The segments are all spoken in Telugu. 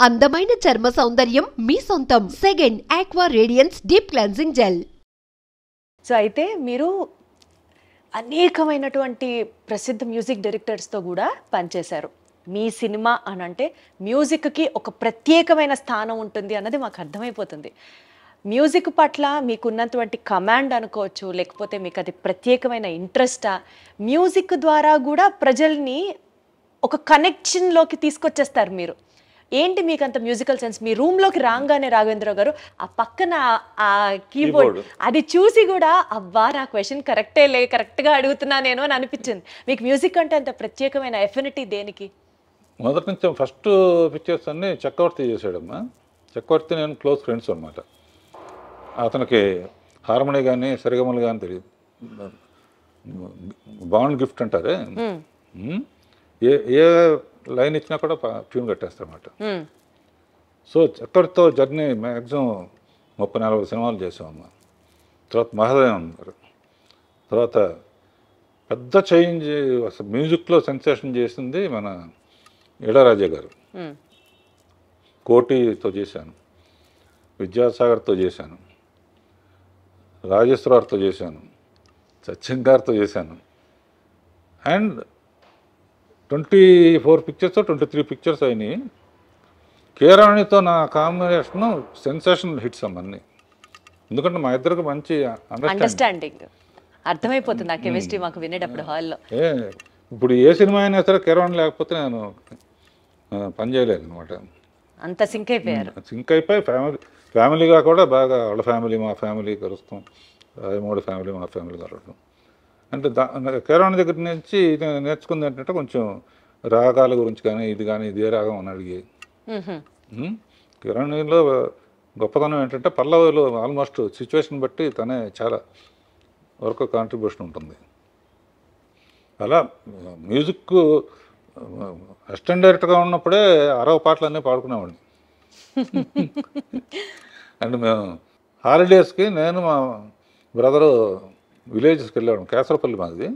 అందమైన చర్మ సౌందర్యం మీ సొంతం. Second aqua radiance deep cleansing gel. So అయితే మీరు అనేకమైనటువంటి ప్రసిద్ధ మ్యూజిక్ డైరెక్టర్స్తో కూడా పనిచేశారు. మీ సినిమా అని అంటే మ్యూజిక్కి ఒక ప్రత్యేకమైన స్థానం ఉంటుంది అన్నది మాకు అర్థమైపోతుంది. మ్యూజిక్ పట్ల మీకున్నటువంటి కమాండ్ అనుకోవచ్చు, లేకపోతే మీకు అది ప్రత్యేకమైన ఇంట్రెస్టా? మ్యూజిక్ ద్వారా కూడా ప్రజల్ని ఒక కనెక్షన్లోకి తీసుకొచ్చేస్తారు మీరు. ఏంటి మీకు అంత మ్యూజికల్ సెన్స్? మీ రూమ్లోకి రాగానే రాఘవేంద్ర గారు ఆ పక్కన ఆ కీబోర్డ్ అది చూసి కూడా అబ్బా నా క్వశ్చన్ కరెక్ట్గా అడుగుతున్నా నేను అని అనిపించింది. మీకు మ్యూజిక్ అంటే అంత ప్రత్యేకమైన ఎఫినిటీ దేనికి? మొదటి నుంచి ఫస్ట్ పిక్చర్స్ అన్నీ చక్రవర్తి చేశాడమ్మా. చక్రవర్తి నేను క్లోజ్ ఫ్రెండ్స్ అనమాట. అతనికి హార్మోని కానీ సరిగమలు కానీ తెలియదు. బాండ్ గిఫ్ట్ అంటారే, ఏ ఏ లైన్ ఇచ్చినా కూడా ట్యూన్ కట్టేస్తారన్నమాట. సో చక్రవర్తితో జర్నీ మ్యాక్సిమం 30-40 సినిమాలు చేసామమ్మా. తర్వాత మహాదేవన్ అన్నారు. తర్వాత పెద్ద చేంజ్ అసలు మ్యూజిక్లో సెన్సేషన్ చేసింది మన ఇళయరాజా గారు. కోటితో చేశాను, విద్యాసాగర్తో చేశాను, రాజేశ్వరతో చేశాను, సచిన్ గారితో చేశాను. అండ్ 24 పిక్చర్స్ 23 పిక్చర్స్ అయినాయి. కీరాణితో నా కాంబినేషన్ సెన్సేషనల్ హిట్స్ అన్నీ. ఎందుకంటే మా ఇద్దరికి మంచి అండర్స్టాండింగ్ అర్థమైపోతుంది. ఆ కెమిస్ట్రీ మాకు వినేటప్పుడు హాల్లో. ఇప్పుడు ఏ సినిమా అయినా సరే కీరాణి లేకపోతే నేను పని చేయలేను అనమాట. అంత సింక్ అయిపోయారు. సింక్ అయిపోయి ఫ్యామిలీగా కూడా బాగా వాళ్ళ ఫ్యామిలీ మా ఫ్యామిలీ కలుస్తాం, మూడు ఫ్యామిలీ మా ఫ్యామిలీ కలవడం. అంటే కీరాణి దగ్గర నుంచి నేర్చుకుంది ఏంటంటే కొంచెం రాగాల గురించి కానీ ఇది కానీ ఇదే రాగం అని అడిగి. కీరాణిలో గొప్పతనం ఏంటంటే పల్లవిలో ఆల్మోస్ట్ సిచ్యువేషన్ బట్టి తనే చాలా వరకు కాంట్రిబ్యూషన్ ఉంటుంది. అలా మ్యూజిక్ అసిస్టెంట్ డైరెక్టర్గా ఉన్నప్పుడే 60 పాటలన్నీ పాడుకునేవాడిని. అండ్ మేము హాలిడేస్కి నేను మా బ్రదరు విలేజెస్కి వెళ్ళాడు. కేసరపల్లి మాది.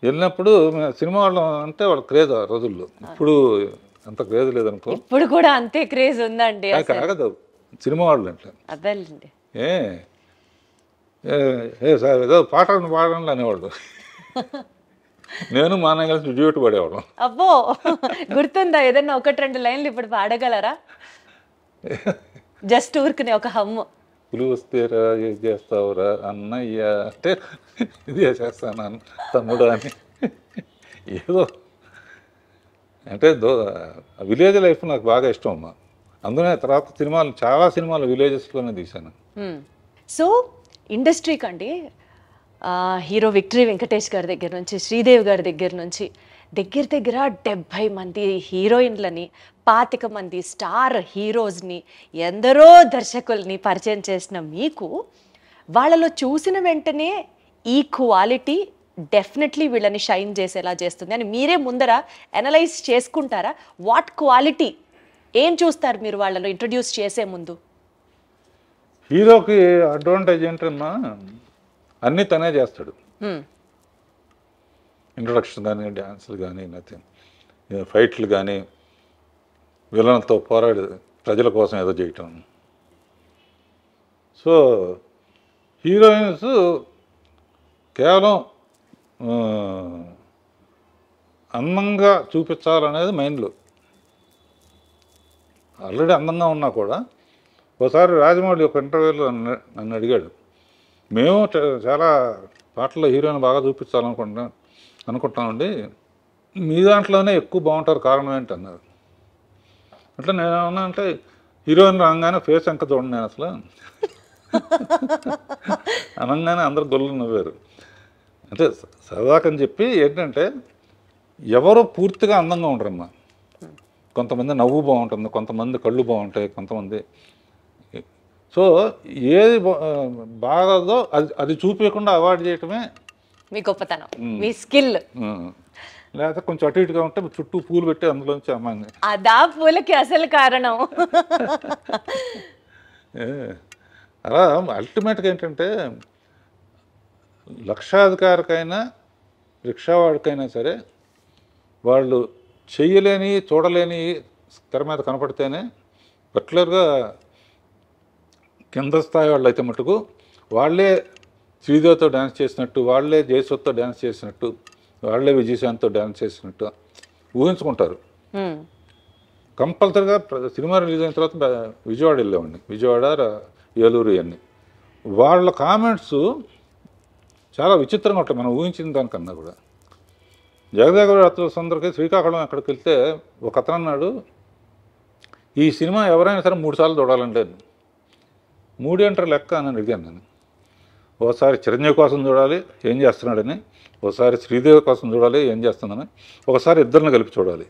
వెళ్ళినప్పుడు సినిమా వాళ్ళం అంటే వాళ్ళ క్రేజ్ ఆ రోజుల్లో. ఇప్పుడు అంత క్రేజ్ లేదనుకో. ఇప్పుడు కూడా అంతే క్రేజ్ ఉందండి. కాగదు సినిమా వాళ్ళు అంటే అదేండి సార్ ఏదో పాటలు పాడండి అనేవాళ్ళు. నేను మా అన్న కలిసి డ్యూట్ పడేవాళ్ళం. అబ్బో గుర్తుందా? ఏదన్నా 1-2 లైన్లు ఇప్పుడు పాడగలరా? జస్ట్ ఊరుకునే ఒక హమ్ము. పులి వస్తేరా ఏం చేస్తావురా అన్నయ్య అంటే ఇది చేస్తాను తమ్ముడు అని. ఏదో అంటే విలేజ్ లైఫ్ నాకు బాగా ఇష్టం అమ్మా. అందులో తర్వాత సినిమాలు చాలా సినిమాలు విలేజెస్లోనే తీశాను. సో ఇండస్ట్రీకి అండి హీరో విక్టరీ వెంకటేష్ గారి దగ్గర నుంచి, శ్రీదేవి గారి దగ్గర నుంచి దగ్గర 70 మంది హీరోయిన్లని, 25 మంది స్టార్ హీరోస్ని, ఎందరో దర్శకుల్ని పరిచయం చేసిన మీకు వాళ్ళలో చూసిన వెంటనే ఈ క్వాలిటీ డెఫినెట్లీ వీళ్ళని షైన్ చేసేలా చేస్తుంది అని మీరే ముందర అనలైజ్ చేసుకుంటారా? వాట్ క్వాలిటీ ఏం చూస్తారు మీరు వాళ్ళలో ఇంట్రడ్యూస్ చేసే ముందు? హీరోకి అడ్వాంటేజ్ ఏంటన్నా అన్నీ తనే చేస్తాడు. ఇంట్రొడక్షన్ కానీ, డ్యాన్సులు కానీ, నథింగ్, ఫైట్లు కానీ, విలన్తో పోరాడి ప్రజల కోసం ఏదో చేయటం. సో హీరోయిన్స్ కేవలం అందంగా చూపించాలనేది మైండ్లో. ఆల్రెడీ అందంగా ఉన్నా కూడా ఒకసారి రాజమౌళి ఒక ఇంటర్వ్యూలో నన్ను అడిగాడు, మేము చాలా పాటల్లో హీరోయిన్ బాగా అనుకుంటామండి, మీ దాంట్లోనే ఎక్కువ బాగుంటారు, కారణం ఏంటి అన్నారు. అంటే నేనేమన్నా అంటే హీరోయిన్ రాగానే ఫేస్ ఎంక చూడండి నేను అసలు అనగానే అందరు గొల్లు నవ్వారు. అంటే సరదాకని చెప్పి ఏంటంటే ఎవరు పూర్తిగా అందంగా ఉండరమ్మా. కొంతమంది నవ్వు బాగుంటుంది, కొంతమంది కళ్ళు బాగుంటాయి, కొంతమంది. సో ఏది బాగదో అది చూపించకుండా అవాయిడ్ చేయటమే మీ గొప్పతనం, మీ స్కిల్. లేకపోతే కొంచెం అటు ఇటుగా ఉంటే చుట్టూ పూలు పెట్టి అందులోంచి అమ్మాయిని, అదా పూలకి అసలు కారణం. అలా అల్టిమేట్గా ఏంటంటే లక్షాధికారికైనా రిక్షావాడికైనా సరే వాళ్ళు చెయ్యలేని చూడలేని తెర మీద కనపడితేనే పర్టికులర్గా కింద స్థాయి వాళ్ళు అయితే మటుకు వాళ్ళే శ్రీదేవితో డ్యాన్స్ చేసినట్టు, వాళ్ళే జయసుతో డ్యాన్స్ చేసినట్టు, వాళ్ళే విజయశాంత్తో డ్యాన్స్ చేసినట్టు ఊహించుకుంటారు. కంపల్సరిగా సినిమా రిలీజ్ అయిన తర్వాత విజయవాడ వెళ్ళామండి, విజయవాడ ఏలూరు అన్నీ. వాళ్ళ కామెంట్స్ చాలా విచిత్రంగా ఉంటాయి మనం ఊహించిన దానికన్నా కూడా. జగదేవ రాత్రుల సందరికి శ్రీకాకుళం ఎక్కడికి వెళ్తే ఒక అతను అన్నాడు, ఈ సినిమా ఎవరైనా సరే 3 సార్లు చూడాలంటే 3 ఏంటారు లెక్క అని అడిగాను నేను. ఒకసారి చిరంజీవి కోసం చూడాలి ఏం చేస్తున్నాడని, ఒకసారి శ్రీదేవి కోసం చూడాలి ఏం చేస్తుందని, ఒకసారి ఇద్దరిని కలిపి చూడాలి.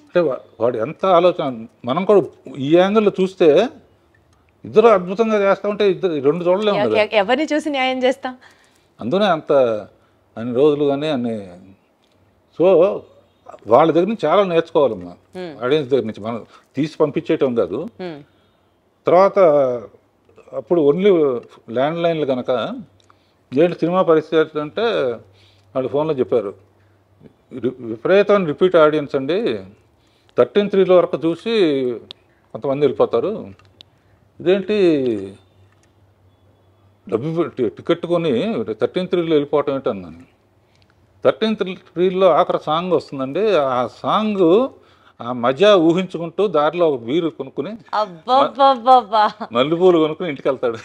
అంటే వాడు ఎంత ఆలోచన. మనం కూడా ఈ యాంగిల్లో చూస్తే ఇద్దరు అద్భుతంగా చేస్తూ ఉంటే ఇద్దరు 2 చూడలేము కదా, ఎవరిని చూసి న్యాయం చేస్తాం. అందునే అంత అన్ని రోజులు కానీ అన్ని. సో వాళ్ళ దగ్గర నుంచి చాలా నేర్చుకోవాలమ్మా, ఆడియన్స్ దగ్గర నుంచి. మనం తీసి పంపించేయటం కాదు. తర్వాత అప్పుడు ఓన్లీ ల్యాండ్ లైన్లు కనుక ఏంటి సినిమా పరిస్థితి అంటే వాళ్ళు ఫోన్లో చెప్పారు, విపరీతమైన రిపీట్ ఆడియన్స్ అండి, 13:3 వరకు చూసి కొంతమంది వెళ్ళిపోతారు, ఇదేంటి డబ్బు టికెట్ కొని 13:3 వెళ్ళిపోవటం ఏంటి అన్నాను. 13:3 ఆఖరి సాంగ్ వస్తుందండి, ఆ సాంగ్ ఆ మజా ఊహించుకుంటూ దారిలో ఒక బీరు కొనుక్కుని మల్లెపూలు కొనుక్కుని ఇంటికి వెళ్తాడు.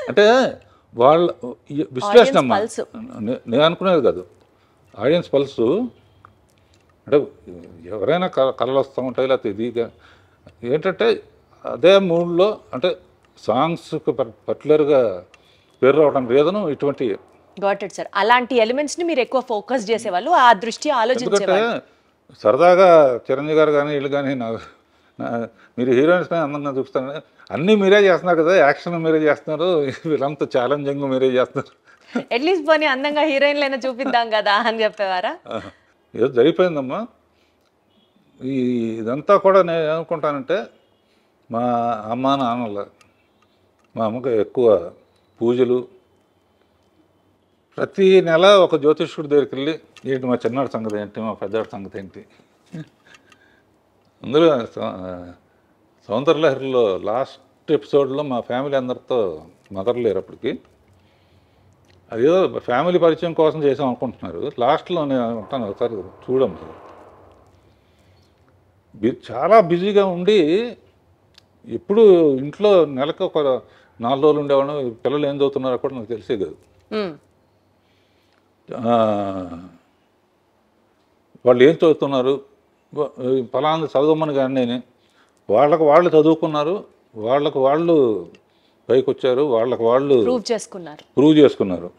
అంటే వాళ్ళ విశ్లేషణ అమ్మా, నేను అనుకునేది కాదు, ఆడియన్స్ పల్సు. అంటే ఎవరైనా కళలు వస్తూ ఉంటాయి, లేకపోతే ఇదిగా ఏంటంటే అదే మూడ్లో అంటే సాంగ్స్కి పర్టికులర్గా పేరు రావడానికి రీజను ఇటువంటి. Got it sir. అలాంటి ఎలిమెంట్స్ని మీరు ఎక్కువ ఫోకస్ చేసేవాళ్ళు, ఆ దృష్టి ఆలోచించేవాళ్ళు. సరదాగా చిరంజీవి గారు కానీ వీళ్ళు కానీ మీరు హీరోయిన్స్ అందంగా చూపిస్తారు, అన్నీ మీరే చేస్తున్నారు కదా, యాక్షన్ మీరే చేస్తున్నారు, వీళ్ళంతా ఛాలెంజింగ్ మీరే చేస్తున్నారు, అట్లీస్ట్ పోనీ అందంగా హీరోయిన్లైనా చూపిద్దాం కదా అని చెప్పేవారా? ఏదో జరిగిపోయిందమ్మా. ఇదంతా కూడా నేను ఏమనుకుంటానంటే మా అమ్మ నాన్నల, మా అమ్మకి ఎక్కువ పూజలు, ప్రతి నెల ఒక జ్యోతిష్కుడి దగ్గరికి వెళ్ళి ఏంటి మా చిన్నాడు సంగతి ఏంటి, మా పెద్దాడి సంగతి ఏంటి. అందులో సౌందర్యలహరిలో లాస్ట్ ఎపిసోడ్లో మా ఫ్యామిలీ అందరితో మదర్ లేరు అప్పటికి, అదేదో ఫ్యామిలీ పరిచయం కోసం చేసాం అనుకుంటున్నారు. లాస్ట్లో నేను ఉంటాను, ఒకసారి చూడము. చాలా బిజీగా ఉండి ఎప్పుడు ఇంట్లో నెలకు ఒక 4 రోజులు ఉండేవాడు, పిల్లలు ఏం చదువుతున్నారో కూడా నాకు తెలిసే కాదు. వాళ్ళు ఏం చదువుతున్నారు, ఫలానా చదవమని కానీ నేను వాళ్ళకు వాళ్ళు చదువుకున్నారు, వాళ్ళకు వాళ్ళు పైకి వచ్చారు, వాళ్ళకు వాళ్ళు ప్రూవ్ చేసుకున్నారు.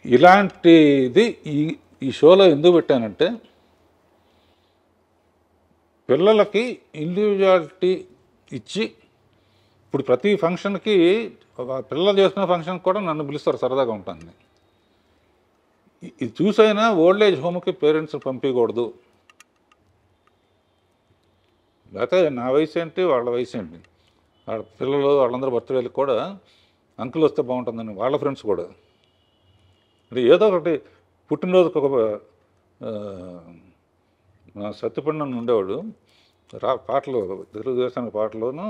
ఇలాంటిది ఈ షోలో ఎందుకు పెట్టానంటే పిల్లలకి ఇండివిజువాలిటీ ఇచ్చి, ఇప్పుడు ప్రతి ఫంక్షన్కి పిల్లలు చేసుకునే ఫంక్షన్కి కూడా నన్ను పిలుస్తారు, సరదాగా ఉంటాను. ఇది చూసైనా ఓల్డ్ ఏజ్ హోమ్కి పేరెంట్స్ పంపించకూడదు, లేకపోతే నా వయసు ఏంటి వాళ్ళ వయసు ఏంటి, వాళ్ళ పిల్లలు వాళ్ళందరూ బర్త్డేలకు కూడా అంకుల్ వస్తే బాగుంటుందని వాళ్ళ ఫ్రెండ్స్ కూడా. అంటే ఏదో ఒకటి పుట్టినరోజుకి ఒక సత్యపండు ఉండేవాడు, పాటలు తెలుగుదేశానికి పాటలోను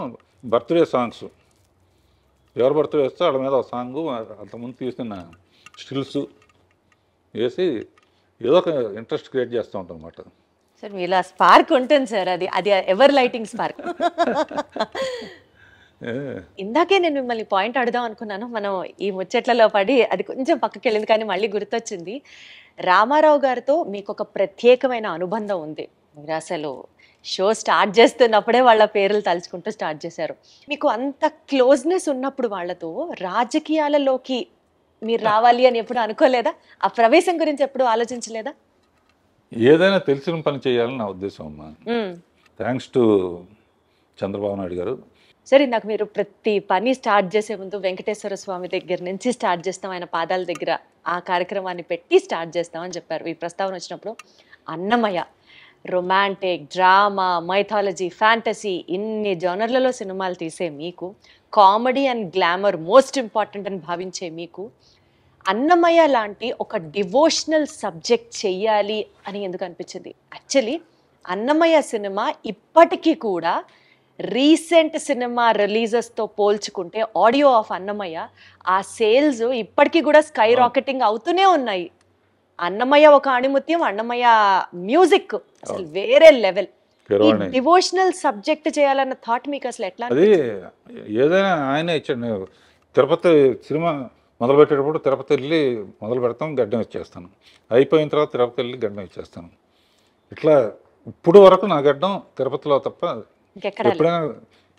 బర్త్డే సాంగ్స్, ఎవరు బర్త్డే వస్తే వాళ్ళ మీద ఒక సాంగు అంతకుముందు తీసిన స్టిల్స్ వేసి ఏదో ఒక ఇంట్రెస్ట్ క్రియేట్ చేస్తూ ఉంటాం అన్నమాట. సార్ మీలా స్పార్క్ ఉంటుంది సార్, అది ఎవర్ లైటింగ్ స్పార్క్. ఇందాకే నేను మిమ్మల్ని పాయింట్ అడుగుదాం అనుకున్నాను, మనం ఈ ముచ్చట్లలో పడి అది కొంచెం పక్కకి వెళ్ళింది, కానీ మళ్ళీ గుర్తొచ్చింది. రామారావు గారితో మీకు ఒక ప్రత్యేకమైన అనుబంధం ఉంది. మీరు అసలు షో స్టార్ట్ చేస్తున్నప్పుడే వాళ్ళ పేర్లు తలుచుకుంటూ స్టార్ట్ చేశారు. మీకు అంత క్లోజ్నెస్ ఉన్నప్పుడు వాళ్ళతో రాజకీయాలలోకి మీరు రావాలి అని ఎప్పుడు అనుకోలేదా? ఆ ప్రవేశం గురించి ఎప్పుడు ఆలోచించలేదా? ఏదైనా తెలిసిన పని చేయాలని నా ఉద్దేశం అమ్మా. థ్యాంక్స్ టు చంద్రబాబు నాయుడు గారు. సరే, ఇందాక మీరు ప్రతి పని స్టార్ట్ చేసే ముందు వెంకటేశ్వర స్వామి దగ్గర నుంచి స్టార్ట్ చేస్తాం, ఆయన పాదాల దగ్గర ఆ కార్యక్రమాన్ని పెట్టి స్టార్ట్ చేస్తామని చెప్పారు. ఈ ప్రస్తావన వచ్చినప్పుడు Annamayya, romantic, drama, mythology, fantasy, ఇన్ని జోనర్లలో సినిమాలు తీసే మీకు, comedy and glamour most important అని భావించే మీకు, అన్నమయ్య లాంటి ఒక డివోషనల్ సబ్జెక్ట్ చెయ్యాలి అని ఎందుకు అనిపించింది? యాక్చువల్లీ అన్నమయ్య సినిమా ఇప్పటికీ కూడా రీసెంట్ సినిమా రిలీజెస్తో పోల్చుకుంటే ఆడియో ఆఫ్ అన్నమయ్య ఆ సేల్స్ ఇప్పటికీ కూడా స్కై రాకెటింగ్ అవుతూనే ఉన్నాయి. అన్నమయ్య ఒక ఆణిముత్యం, అన్నమయ్య మ్యూజిక్ అసలు వేరే లెవెల్. ఈ డివోషనల్ సబ్జెక్ట్ చేయాలన్న థాట్ మీకు అసలు ఎట్లా? అది ఏదైనా ఆయనే ఇచ్చాడు. తిరుపతి సినిమా మొదలు పెట్టేటప్పుడు తిరుపతి వెళ్ళి మొదలు పెడతాం, గడ్డం ఇచ్చేస్తాను. అయిపోయిన తర్వాత తిరుపతి వెళ్ళి గడ్డం ఇచ్చేస్తాను. ఇట్లా ఇప్పుడు వరకు నా గడ్డం తిరుపతిలో తప్ప ఎప్పుడైనా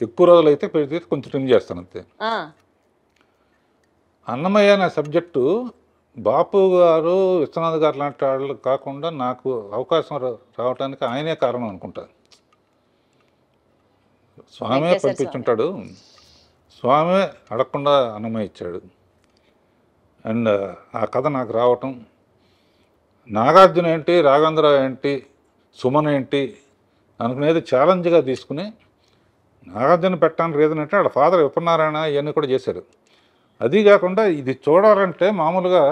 ఎక్కువ రోజులు అయితే పెడితే కొంచెం ట్రిమ్ చేస్తాను అంతే. అన్నమయ్య అనే సబ్జెక్టు బాపు గారు, విశ్వనాథ్ గారు లాంటి వాళ్ళు కాకుండా నాకు అవకాశం రావడానికి ఆయనే కారణం అనుకుంటా. స్వామి పంపించుంటాడు, స్వామి అడగకుండా అన్నమయ్య ఇచ్చాడు. అండ్ ఆ కథ నాకు రావటం, నాగార్జున ఏంటి, రాఘవేంద్ర ఏంటి, సుమన్ ఏంటి అనుకునేది ఛాలెంజ్గా తీసుకుని నాగార్జున పెట్టడానికి రీజన్ అంటే వాళ్ళ ఫాదర్ విపన్నారాయణ ఇవన్నీ కూడా చేశారు. అది కాకుండా ఇది చూడాలంటే మామూలుగా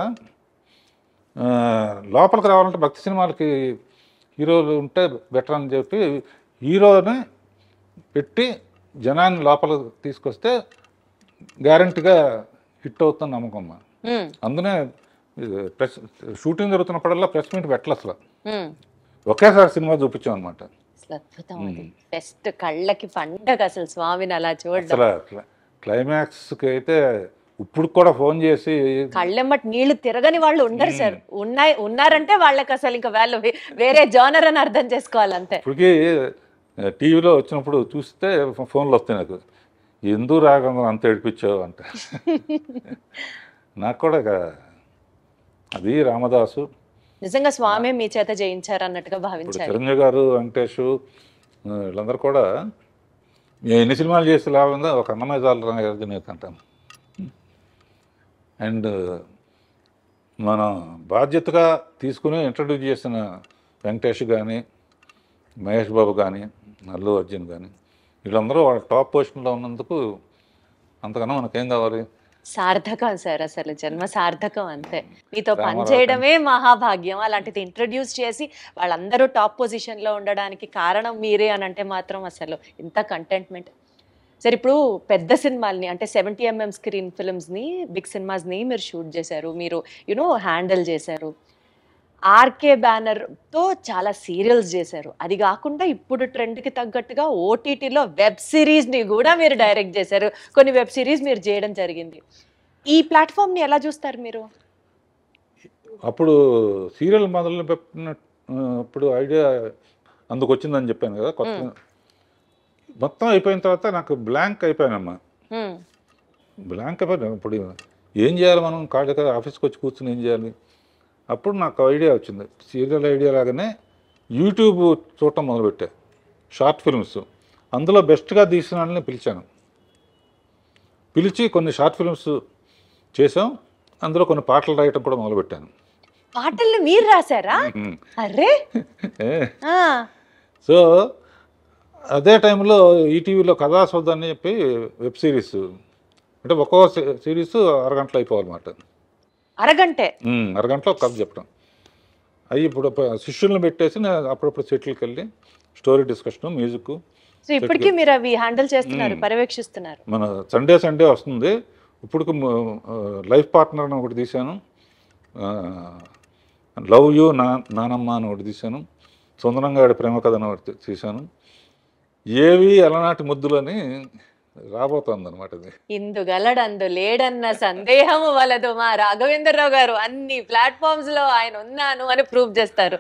లోపలికి రావాలంటే భక్తి సినిమాలకి హీరోలు ఉంటే బెటర్ అని చెప్పి హీరోని పెట్టి జనాన్ని లోపలికి తీసుకొస్తే గ్యారంటీగా హిట్ అవుతుంది నమ్మకం. అందునే ప్రెస్ షూటింగ్ జరుగుతున్నప్పుడల్లా ప్రెస్ మీట్ పెట్టాలి, అసలు ఒకేసారి సినిమా చూపించాం అనమాట. బెస్ట్ కళ్ళకి పండగ అసలు స్వామిని అలా చూడడం. అసలు క్లైమాక్స్కి అయితే ఇప్పుడు కూడా ఫోన్ చేసి కళ్ళెమ్మటి నీళ్లు తిరగని వాళ్ళు ఉండరు సార్. ఉన్నారంటే వాళ్ళకి అసలు ఇంకా వాళ్ళు వేరే జోనర్ అని అర్థం చేసుకోవాలి అంతే. ఇప్పటికీ టీవీలో వచ్చినప్పుడు చూస్తే ఫోన్లు వస్తాయి నాకు, ఎందుకు రాకుండా అంత ఏడిపించావు అంటే. నాకు కూడా అది రామదాసు నిజంగా స్వామి మీ చేత జయించారు అన్నట్టుగా భావించారు. చిరంజీవి గారు, వెంకటేష్ వీళ్ళందరూ కూడా ఎన్ని సినిమాలు చేసి లాభంగా ఒక అన్నమయ్య చాలు అంటాను. అండ్ మనం బాధ్యతగా తీసుకుని ఇంట్రడ్యూస్ చేసిన వెంకటేష్ కానీ, మహేష్ బాబు కానీ, అల్లు అర్జున్ కానీ వీళ్ళందరూ వాళ్ళ టాప్ పొజిషన్లో ఉన్నందుకు అంతకన్నా మనకేం కావాలి? సార్థకం సార్, అసలు జన్మ సార్థకం అంతే. మీతో పనిచేయడమే మహాభాగ్యం. అలాంటిది ఇంట్రడ్యూస్ చేసి వాళ్ళందరూ టాప్ పొజిషన్లో ఉండడానికి కారణం మీరే అని అంటే మాత్రం అసలు ఇంత కంటెంట్మెంట్. సార్ ఇప్పుడు పెద్ద సినిమాల్ని అంటే 70mm స్క్రీన్ ఫిల్మ్స్ని, బిగ్ సినిమాస్ని మీరు షూట్ చేశారు, మీరు హ్యాండిల్ చేశారు. ఆర్కే బ్యానర్తో చాలా సీరియల్స్ చేశారు. అది కాకుండా ఇప్పుడు ట్రెండ్కి తగ్గట్టుగా ఓటీటీలో వెబ్ సిరీస్ని కూడా మీరు డైరెక్ట్ చేశారు. కొన్ని వెబ్ సిరీస్ మీరు చేయడం జరిగింది. ఈ ప్లాట్ఫామ్ని ఎలా చూస్తారు మీరు? అప్పుడు సీరియల్ మొదలు పెట్టినప్పుడు ఐడియా అందుకు వచ్చిందని చెప్పాను కదా, కొత్త మొత్తం అయిపోయిన తర్వాత నాకు బ్లాంక్ అయిపోయానమ్మా. బ్లాంక్ అయిపోయాను. ఇప్పుడు ఏం చేయాలి మనం? కాళ్ళ ఆఫీస్కి వచ్చి కూర్చుని ఏం చేయాలి? అప్పుడు నాకు ఐడియా వచ్చింది. సీరియల్ ఐడియా లాగానే యూట్యూబ్ చూడటం మొదలుపెట్టా, షార్ట్ ఫిల్మ్స్. అందులో బెస్ట్గా తీసిన వాళ్ళని పిలిచి కొన్ని షార్ట్ ఫిల్మ్స్ చేసాం. అందులో కొన్ని పాటలు రాయటం కూడా మొదలుపెట్టాను. పాటలు మీరు రాశారా? అరే సో అదే టైంలో ఈటీవీలో కథాసౌధ అని చెప్పి వెబ్ సిరీస్, అంటే ఒక్కో సిరీస్ అరగంటలో అయిపోవాలన్నమాట. అరగంటలో కథ చెప్పడం. అవి ఇప్పుడు శిష్యులను పెట్టేసి నేను అప్పుడప్పుడు సెటిల్కి వెళ్ళి స్టోరీ డిస్కషన్, మ్యూజిక్. సో ఇప్పటికీ మీరు అవి హ్యాండిల్ చేస్తున్నారు, పర్యవేక్షిస్తున్నారు. మన సండే వస్తుంది. ఇప్పుడు లైఫ్ పార్ట్నర్ అని ఒకటి తీశాను, లవ్ యూ నానమ్మ అని ఒకటి తీశాను, సుందరంగాడి ప్రేమ కథ అని ఒకటి తీశాను. ఏవి అలనాటి ముద్దులని రాబోతోంది అనమాట. ఇది ఇందుగలడందు లేడన్న సందేహము వలదు. మా రాఘవేంద్రరావు గారు అన్ని ప్లాట్ఫామ్స్ లో ఆయన ఉన్నాను అని ప్రూవ్ చేస్తారు.